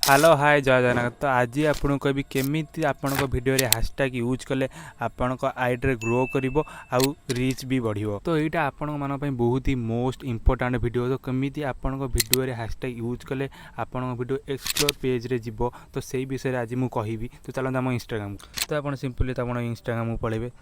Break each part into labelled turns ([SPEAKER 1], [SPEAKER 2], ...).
[SPEAKER 1] Hello hi जय जगन्नाथ। तो आज आपको कहबी केमी आपण भिडियो हैशटैग यूज कले आपण आईडी ग्रो करिवो आउ रीच भी बढ़िवो। तो यहाँ आपण मान बहुत ही मोस्ट इंपोर्टेंट वीडियो। तो केमी आपण वीडियो हैशटैग यूज कले आपण वीडियो एक्सप्लोर पेज रे जीवो। तो सही विषय आज मुझे कहबी। तो चलते आम इंस्टाग्राम तो आप सिंपली तो इंस्टाग्राम को पलैबे।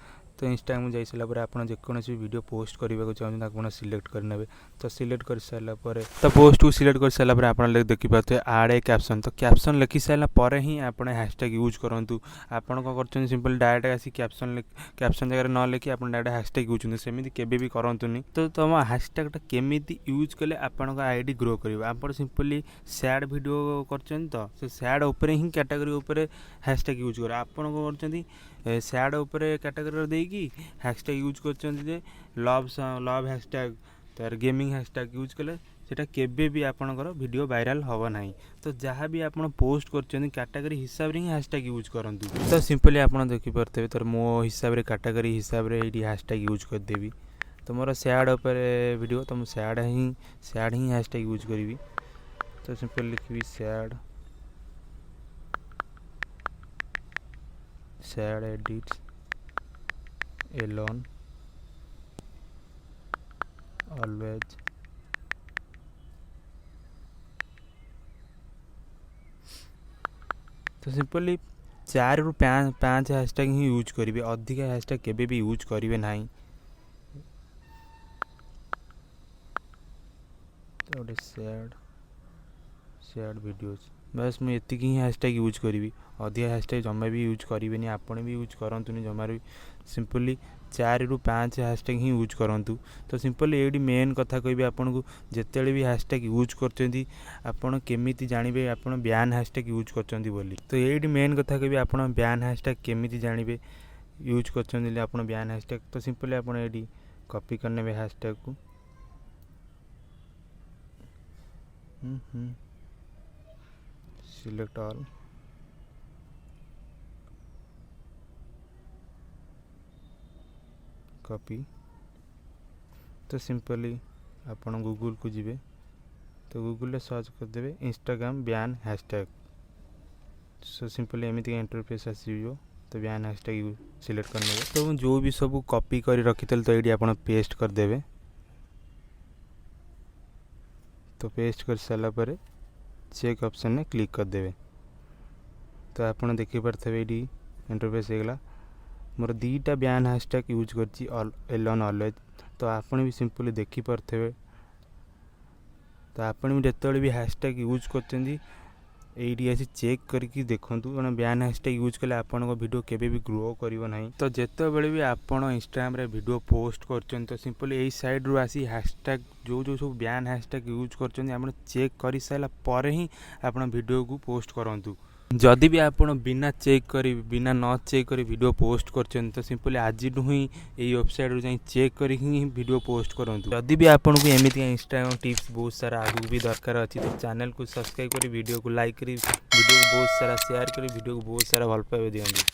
[SPEAKER 1] तो इंस्टाग्राम जाई सारा पर आप जेकोसी वीडियो पोस्ट करने चाहते आप सिलेक्ट करने। तो सिलेक्ट कर सारापर तो पोस्ट को सिलेक्ट कर सारापर आप देखिए आड ए कैप्शन। तो कैप्शन लिखि सारापर ही आप हैशटैग यूज करूँ। आपड़ कौन कर सिंपल डायरेक्ट आसी कैप्शन जगह न लिखि आप डायरेक्ट हैशटैग यूज सेमती केबे भी करतुनी। तो तुम हैशटैग केमी यूज कले आपण आईडी ग्रो कर। आप सिंपली सैड वीडियो कर तो से सैड उपर ही कैटेगरी उपर हैशटैग यूज कर। आपण कर सैड उपर कैटेगरी देकी हैशटैग यूज कर लव हैशटैग तार गेमिंग हैशटैग यूज कले सेटा केबे भी आपणकर वीडियो वायरल हबो नाही। तो जहाँ भी आप पोस्ट कर कैटेगरी हिसाब रे ही हैशटैग यूज करंतु। तो सिंपली आप देखि परते तो मो हिसाब रे कैटेगरी हिसाब रे एडी हैशटैग यूज कर देबी। तो मोर सैड उपर वीडियो तो सैड ही हैशटैग यूज करी। तो सिंपल लिखी सैड एडिट्स एलोन ऑलवेज तो सिंपली 4 ରୁ 5 हैशटैग ही यूज करेंगे। अधिक हैशटैग केबे भी यूज करेंगे नहीं। तो सैड वीडियोस बस मुझे ही हैशटैग यूज करी। अधिक हैशटैग जमा भी यूज करेंगे। आपने भी यूज करतुनि जमार भी। सिंपली 4 ରୁ 5 हैशटैग ही यूज करूँ। तो सिंपली ये मेन कथा कहि आपन को जिते भी हैशटैग यूज करचंदी आपन केमिति जानबे आपन बैन हैशटैग यूज करचंदी बोली। तो ये मेन कथा कहि आपन बैन हैशटैग केमिति जानबे यूज करचंदी आपन बैन हैशटैग। तो सिंपली आपन ये कॉपी करने हैशटैग को सिलेक्ट ऑल कॉपी। तो सिंपली आपन गूगल को जीवे। तो गूगल सर्च करदे Instagram ban hashtag. So simply एमती इंटरफेस आसो। तो बैन हैशटैग सिलेक्ट करने। तो जो भी सब कॉपी कर रखी तो ये आप पेस्ट करदे। तो पेस्ट कर सारा पर चेक ऑप्शन में क्लिक करदे। तो आप देखी पारे ये इंटरफेस होगा। मोर 2टा बैन हैशटैग यूज करची एलोन ऑलवेज। तो आपन भी सिंपली देखी पारे। तो आपन भी जिते भी हैशटैग यूज करचंदी एडी आसी चेक करके देखूँ। कारण बैन हैशटैग यूज कले आपण वीडियो केबे भी ग्रो करिवो नाही। तो जिते बड़े भी आपण इंस्टाग्राम रे वीडियो पोस्ट करचन तो सिंपली यही साइड रू आसी हैशटैग जो सब बैन हैशटैग यूज करचन आपण चेक कर सारा पर ही आपण वीडियो को पोस्ट करंतु। जदि भी आप बिना चेक करी बिना न चेक करी वीडियो पोस्ट कर तो सिंपली आज ही यही वेबसाइट जाई चेक कर वीडियो पोस्ट करूँ। जदि भी आपको एमती इंस्टाग्राम टिप्स बहुत सारा आगू भी दरकार अच्छी तो चैनल को सब्सक्राइब कर वीडियो को लाइक कर वीडियो को बहुत सारा शेयर कर वीडियो को बहुत सारा भल पाइबे दियंतु।